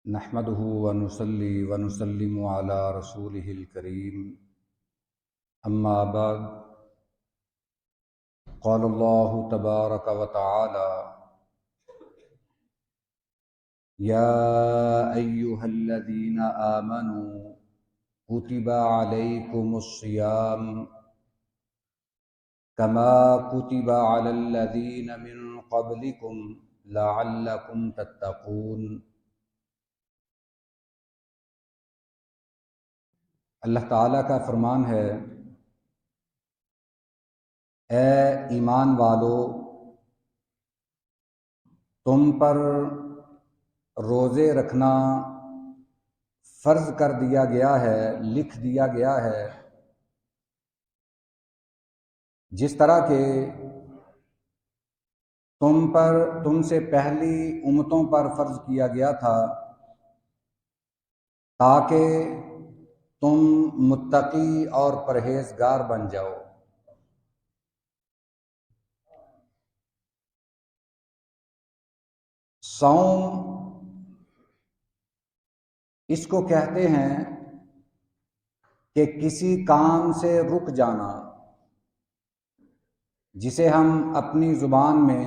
نحمده ونصلي ونسلم على رسوله الكريم أما بعد قال الله تبارك وتعالى يا أيها الذين آمنوا كتب عليكم الصيام كما كتب على الذين من قبلكم لعلكم تتقون۔ اللہ تعالیٰ کا فرمان ہے، اے ایمان والو، تم پر روزے رکھنا فرض کر دیا گیا ہے، لکھ دیا گیا ہے، جس طرح کہ تم سے پہلی امتوں پر فرض کیا گیا تھا، تاکہ تم متقی اور پرہیزگار بن جاؤ۔ صوم اس کو کہتے ہیں کہ کسی کام سے رک جانا، جسے ہم اپنی زبان میں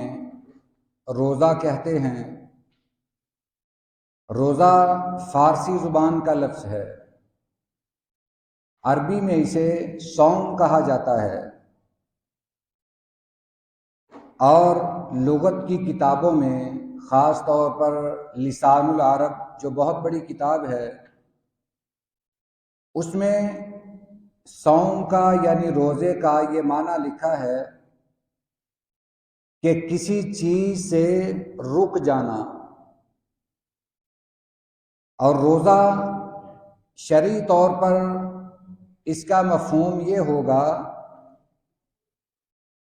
روزہ کہتے ہیں۔ روزہ فارسی زبان کا لفظ ہے، عربی میں اسے صوم کہا جاتا ہے، اور لغت کی کتابوں میں خاص طور پر لسان العرب جو بہت بڑی کتاب ہے، اس میں صوم کا یعنی روزے کا یہ معنی لکھا ہے کہ کسی چیز سے رک جانا۔ اور روزہ شرعی طور پر اس کا مفہوم یہ ہوگا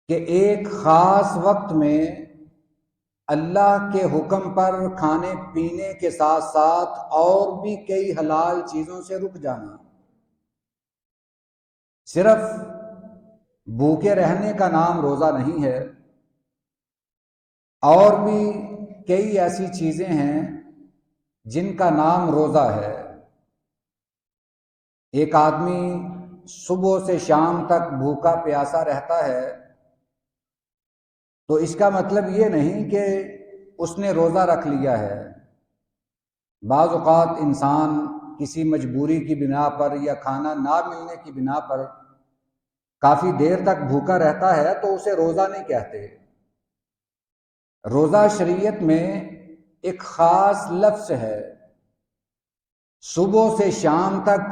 کہ ایک خاص وقت میں اللہ کے حکم پر کھانے پینے کے ساتھ ساتھ اور بھی کئی حلال چیزوں سے رک جانا۔ صرف بھوکے رہنے کا نام روزہ نہیں ہے، اور بھی کئی ایسی چیزیں ہیں جن کا نام روزہ ہے۔ ایک آدمی صبح سے شام تک بھوکا پیاسا رہتا ہے تو اس کا مطلب یہ نہیں کہ اس نے روزہ رکھ لیا ہے۔ بعض اوقات انسان کسی مجبوری کی بنا پر یا کھانا نہ ملنے کی بنا پر کافی دیر تک بھوکا رہتا ہے تو اسے روزہ نہیں کہتے۔ روزہ شریعت میں ایک خاص لفظ ہے۔ صبح سے شام تک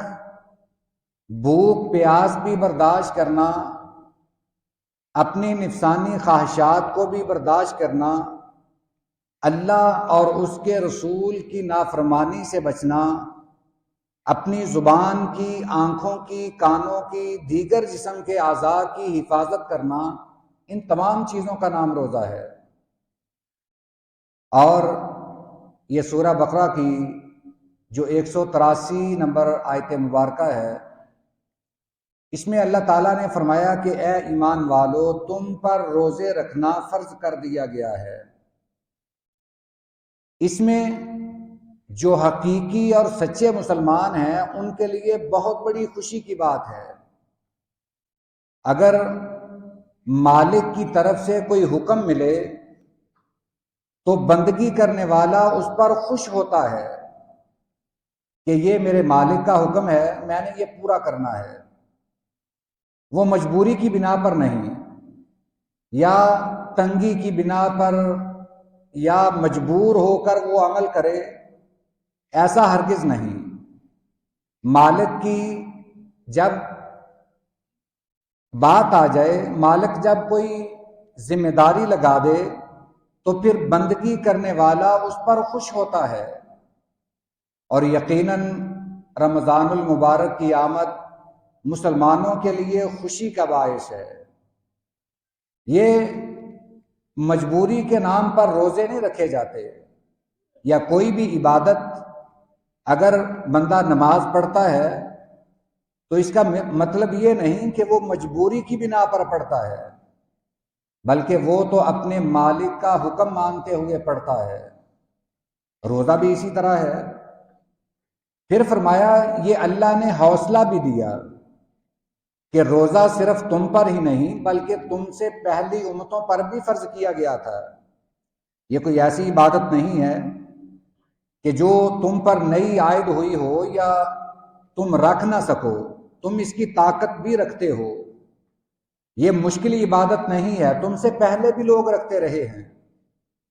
بھوک پیاس بھی برداشت کرنا، اپنی نفسانی خواہشات کو بھی برداشت کرنا، اللہ اور اس کے رسول کی نافرمانی سے بچنا، اپنی زبان کی، آنکھوں کی، کانوں کی، دیگر جسم کے اعضاء کی حفاظت کرنا، ان تمام چیزوں کا نام روزہ ہے۔ اور یہ سورہ بقرہ کی جو 183 نمبر آیت مبارکہ ہے، اس میں اللہ تعالیٰ نے فرمایا کہ اے ایمان والو، تم پر روزے رکھنا فرض کر دیا گیا ہے۔ اس میں جو حقیقی اور سچے مسلمان ہیں ان کے لیے بہت بڑی خوشی کی بات ہے۔ اگر مالک کی طرف سے کوئی حکم ملے تو بندگی کرنے والا اس پر خوش ہوتا ہے کہ یہ میرے مالک کا حکم ہے، میں نے یہ پورا کرنا ہے۔ وہ مجبوری کی بنا پر نہیں، یا تنگی کی بنا پر، یا مجبور ہو کر وہ عمل کرے، ایسا ہرگز نہیں۔ مالک کی جب بات آ جائے، مالک جب کوئی ذمہ داری لگا دے تو پھر بندگی کرنے والا اس پر خوش ہوتا ہے۔ اور یقیناً رمضان المبارک کی آمد مسلمانوں کے لیے خوشی کا باعث ہے۔ یہ مجبوری کے نام پر روزے نہیں رکھے جاتے، یا کوئی بھی عبادت اگر بندہ نماز پڑھتا ہے تو اس کا مطلب یہ نہیں کہ وہ مجبوری کی بنا پر پڑھتا ہے، بلکہ وہ تو اپنے مالک کا حکم مانتے ہوئے پڑھتا ہے۔ روزہ بھی اسی طرح ہے۔ پھر فرمایا یہ اللہ نے حوصلہ بھی دیا کہ روزہ صرف تم پر ہی نہیں بلکہ تم سے پہلی امتوں پر بھی فرض کیا گیا تھا۔ یہ کوئی ایسی عبادت نہیں ہے کہ جو تم پر نئی عائد ہوئی ہو یا تم رکھ نہ سکو، تم اس کی طاقت بھی رکھتے ہو۔ یہ مشکل عبادت نہیں ہے، تم سے پہلے بھی لوگ رکھتے رہے ہیں،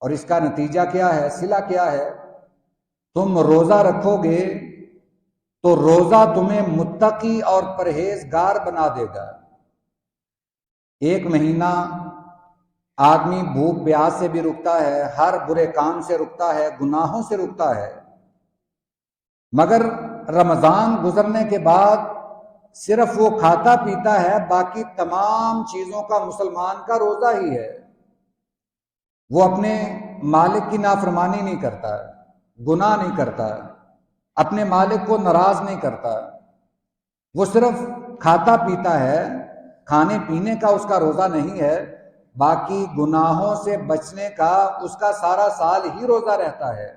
اور اس کا نتیجہ کیا ہے، صلہ کیا ہے؟ تم روزہ رکھو گے تو روزہ تمہیں متقی اور پرہیزگار بنا دے گا۔ ایک مہینہ آدمی بھوک پیاس سے بھی رکتا ہے، ہر برے کام سے رکتا ہے، گناہوں سے رکتا ہے، مگر رمضان گزرنے کے بعد صرف وہ کھاتا پیتا ہے، باقی تمام چیزوں کا مسلمان کا روزہ ہی ہے۔ وہ اپنے مالک کی نافرمانی نہیں کرتا، گناہ نہیں کرتا، اپنے مالک کو ناراض نہیں کرتا، وہ صرف کھاتا پیتا ہے، کھانے پینے کا اس کا روزہ نہیں ہے، باقی گناہوں سے بچنے کا اس کا سارا سال ہی روزہ رہتا ہے۔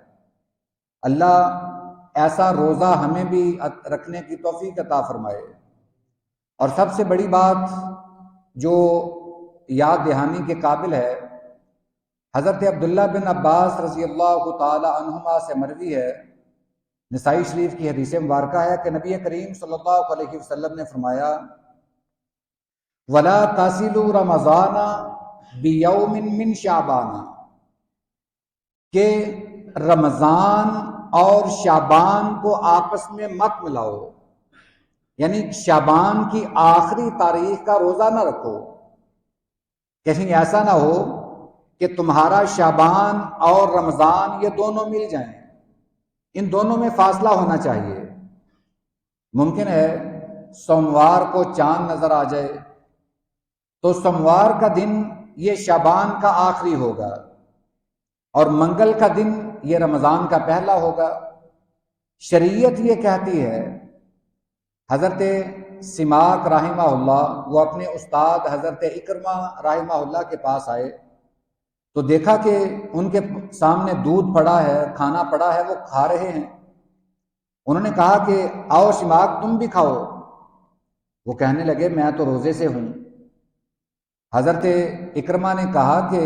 اللہ ایسا روزہ ہمیں بھی رکھنے کی توفیق عطا فرمائے۔ اور سب سے بڑی بات جو یاد دہانی کے قابل ہے، حضرت عبداللہ بن عباس رضی اللہ تعالی عنہما سے مروی ہے، نسائی شریف کی حدیث مبارکہ ہے کہ نبی کریم صلی اللہ علیہ وسلم نے فرمایا وَلَا تَصِلُوا رَمَضَانَ بِيَوْمٍ مِّن شَعْبَانَ، کہ رمضان اور شعبان کو آپس میں مت ملاؤ، یعنی شعبان کی آخری تاریخ کا روزہ نہ رکھو، کہیں ایسا نہ ہو کہ تمہارا شعبان اور رمضان یہ دونوں مل جائیں، ان دونوں میں فاصلہ ہونا چاہیے۔ ممکن ہے سوموار کو چاند نظر آ جائے تو سوموار کا دن یہ شعبان کا آخری ہوگا اور منگل کا دن یہ رمضان کا پہلا ہوگا۔ شریعت یہ کہتی ہے، حضرت سماک رحمہ اللہ وہ اپنے استاد حضرت اکرمہ رحمہ اللہ کے پاس آئے تو دیکھا کہ ان کے سامنے دودھ پڑا ہے، کھانا پڑا ہے، وہ کھا رہے ہیں۔ انہوں نے کہا کہ آؤ سماک تم بھی کھاؤ۔ وہ کہنے لگے میں تو روزے سے ہوں۔ حضرت اکرمہ نے کہا کہ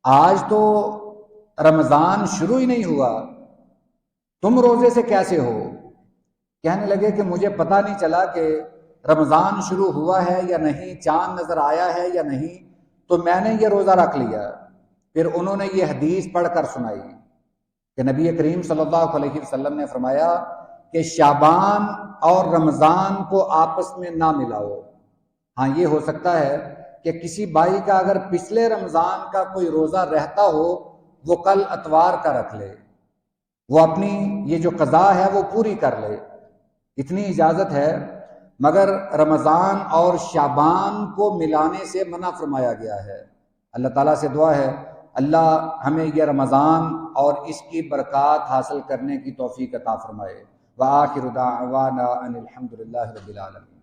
آج تو رمضان شروع ہی نہیں ہوا، تم روزے سے کیسے ہو؟ کہنے لگے کہ مجھے پتہ نہیں چلا کہ رمضان شروع ہوا ہے یا نہیں، چاند نظر آیا ہے یا نہیں، تو میں نے یہ روزہ رکھ لیا۔ پھر انہوں نے یہ حدیث پڑھ کر سنائی کہ نبی کریم صلی اللہ علیہ وسلم نے فرمایا کہ شعبان اور رمضان کو آپس میں نہ ملاؤ۔ ہاں یہ ہو سکتا ہے کہ کسی بھائی کا اگر پچھلے رمضان کا کوئی روزہ رہتا ہو وہ کل اتوار کا رکھ لے، وہ اپنی یہ جو قضا ہے وہ پوری کر لے، اتنی اجازت ہے، مگر رمضان اور شعبان کو ملانے سے منع فرمایا گیا ہے۔ اللہ تعالیٰ سے دعا ہے اللہ ہمیں یہ رمضان اور اس کی برکات حاصل کرنے کی توفیق عطا فرمائے۔ وآخر دعوانا ان الحمد للہ رب العالمین۔